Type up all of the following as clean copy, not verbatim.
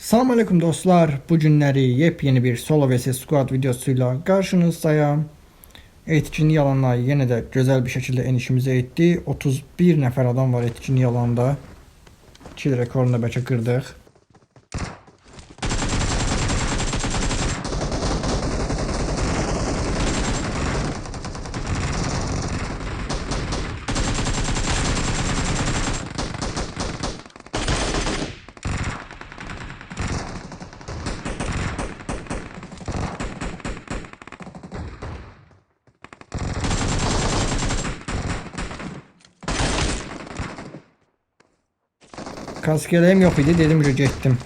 Salam aleyküm dostlar. Bu günləri yepyeni bir Solo vs Squad videosuyla qarşınızdayım. Etkinlik alanına yenə də gözəl bir şəkildə enişimizi etdi. 31 nəfər adam var etkinlik alanında. Kill rekorunu da bəlkə qırdıq. Kaskeləyim yox idi, dedim ki getdim.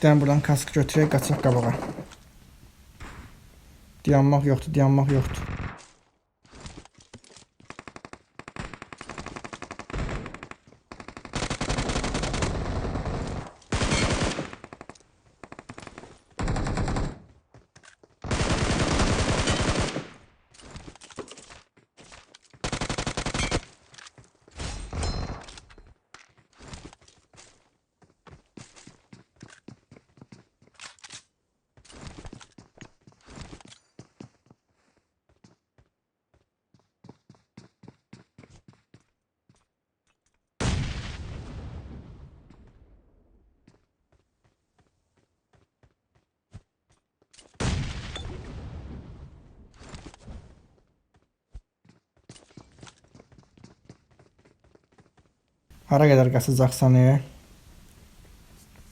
Dən buradan kask götürək, qaçaq qabağa. Dayanmaq yoxdur, dayanmaq yoxdur. Hara qədər qaçacaqsan?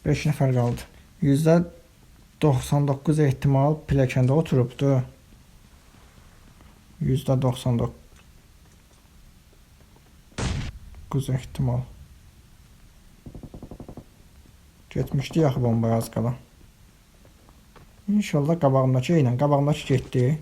5 nəfər qaldı. %99 ehtimal pilləkəndə oturubdu. %99 ehtimal. Getmişdi yaxı bombaya az qala. İnşallah qabağımdakı getdi.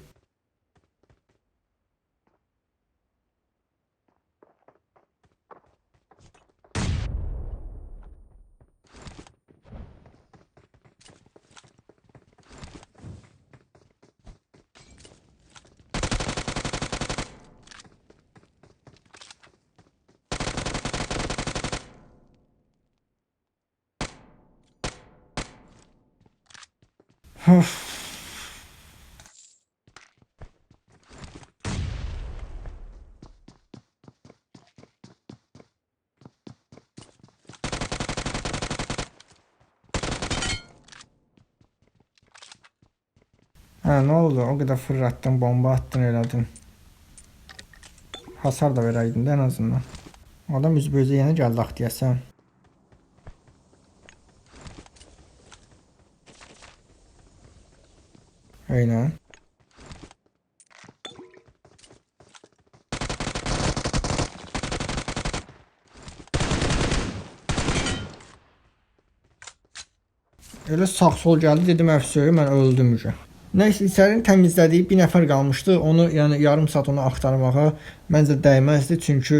Of. Ne oldu? O kadar fırlattın, bomba attın, elədin. Hasar da verəydin də en azından. Adam üzbözə yeni gəldi ax deyəsən. Aynen. Öyle sağ sol geldi, dedim əfsöyə, mən öldüm ücə. Neyse, içərini təmizlədiyi bir nəfər qalmışdı. Onu yəni yarım saat onu axtarmağa məncə dəyməzdi. Çünki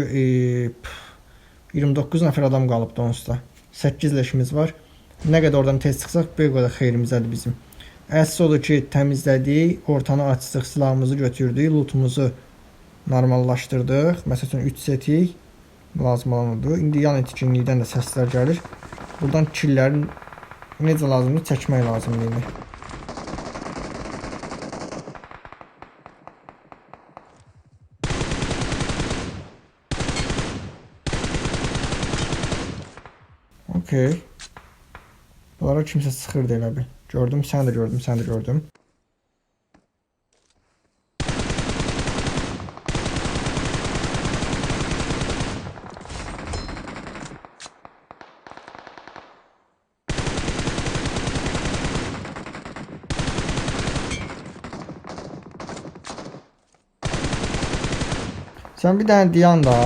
29 nəfər adam qalıbdı onsuz da. 8 leşimiz var. Nə qədər oradan tez çıxsaq, bir qədər xeyrimizədir bizim. Əsas odur ki, təmizlədik, ortanı açdıq, silahımızı götürdük, lootumuzu normallaşdırdıq. Məsələn 3 setik lazım olanıdır. İndi yan etkinlikdən də səslər gəlir. Buradan killlərin necə lazımdır çəkmək lazımdır indi. Okey. Bunlara kimsə sıxırdı elə bir. Gördüm, sən də gördüm, sən də gördüm. Sen bir dənə dayan da.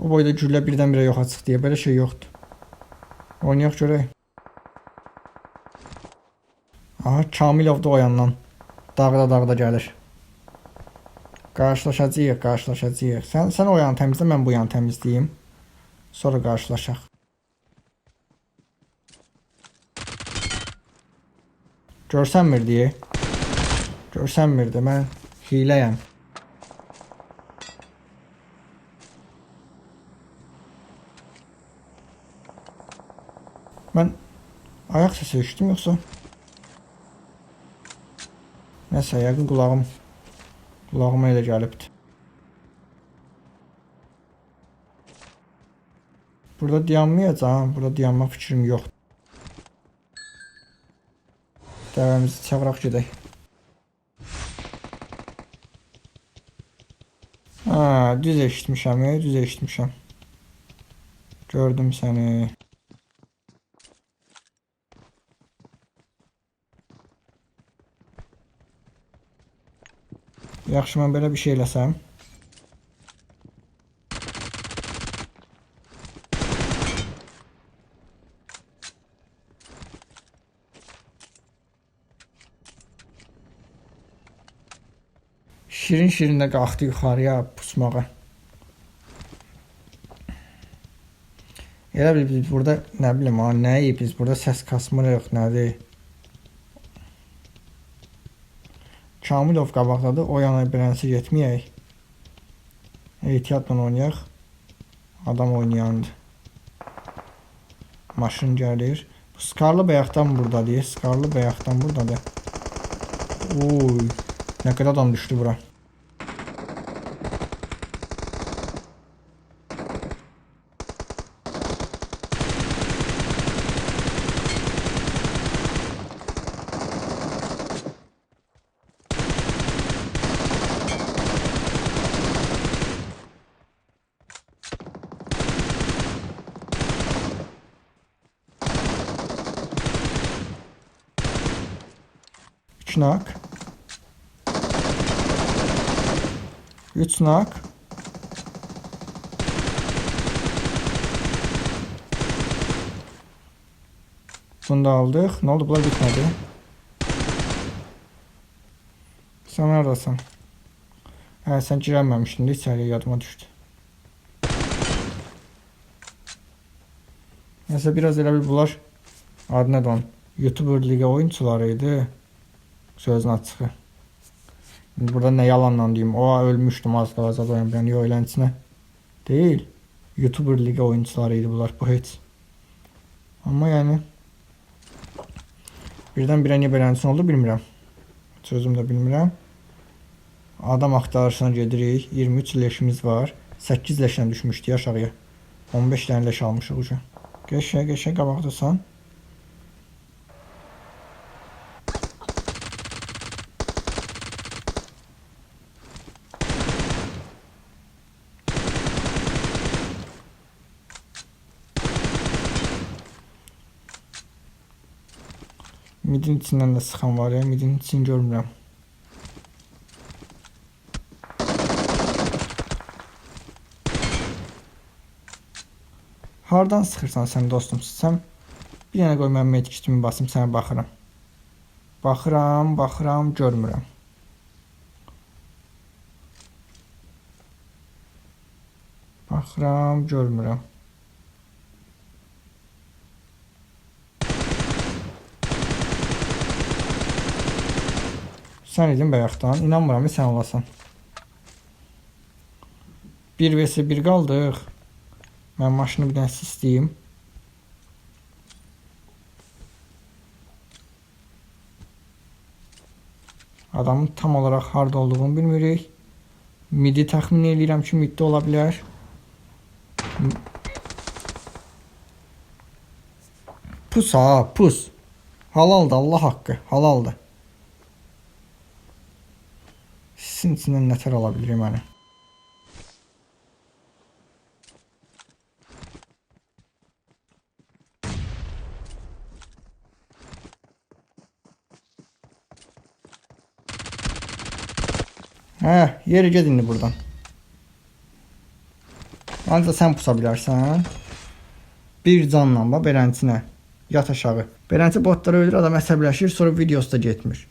O boyda güllə birdən-birə yoxa çıxdı deyə belə şey yoxdur. Oynayaq görək. Aha, Kamilov da o yandan. Dağda gəlir. Qarşılaşacağıq. Sən o yanı təmizlə, mən bu yanı təmizləyim. Sonra qarşılaşaq. Görsənmirdi. Mən hiləyəm. Mən ayaq səsi eşitdim yoxsa? Nəsə, yəqin qulağıma elə gəlibdi. Burada dayanmayacağam. Burada dayanma fikrim yoxdur. Dəvəmizi çağıraq gedək. Düz eşitmişəm. Gördüm səni. Yaxşı, mən belə bir şey eləsəm. Şirin də qalxdı yuxarıya pusmağa. Elə bil biz burada, nə bilim, nəyi biz burada səs kasmırıq, nədir? Kamilov qabaqdadır, o yana birənsə getməyək. Ehtiyatla oynayaq. Adam oynayandır. Maşın gəlir. Skarlı bayaqdan buradadır. Oy, nə qədər adam düşdü bura. Nak. 3 nak. Bunu da aldıq. Nə oldu? Bunlar bitmədi. Sən neredesin? Sən girəməmişdin də içəriyə, yadıma düşdü. Nəsə biraz elə bil bunlar adı nədir onun? YouTuber liga oyuncuları idi. Sözün açığı. Burada nə yalanla deyim. O ölmüşdüm az qalacaq oyun. Yox, eləncəsinə deyil. YouTuber liga oyuncuları idi bunlar. Bu heç. Amma yəni birdən-birə niyə beləncəsin oldu bilmirəm. Sözüm də bilmirəm. Adam axtarışına gedirik. 23 leşimiz var. 8 leşlə düşmüşdü aşağıya. 15 dənə leş almışıq ucu. Geçə qabaqdasan. Midin içindən də sıxan var ya, midin içini görmürəm. Hardan sıxırsan sən dostum? Sən bir dənə qoy mən medkitimi basım, sənə baxıram. Baxıram, görmürəm. Baxıram, görmürəm. Sən idin bayaqdan, inanmıram ki sən olasan. 1 vs 1 qaldıq. Mən maşını bir dənə sisləyim. Adamın tam olaraq harda olduğunu bilmirik. Midi təxmin edirəm ki, middə ola bilər. Pus ha, pus. Halaldır, Allah haqqı, halaldır. Sizin içindən nətər ala bilirim mənə. Yeri ged indi buradan. Ancaq sən pusa bilərsən. Bir canla bax beləsinə. Yat aşağı. Beləncə botlar ölür, adam əsəbləşir, sonra videosu da getmir.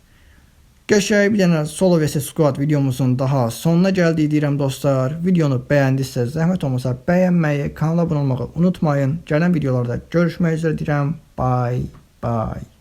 Qəşəng bir dənə Solo vs Squad videomuzun daha sonuna gəldik deyirəm dostlar. Videonu bəyəndisə, zəhmət olmasa bəyənməyi, kanala abunə olmağı unutmayın. Gələn videolarda görüşmək üzrə deyirəm. Bye bye.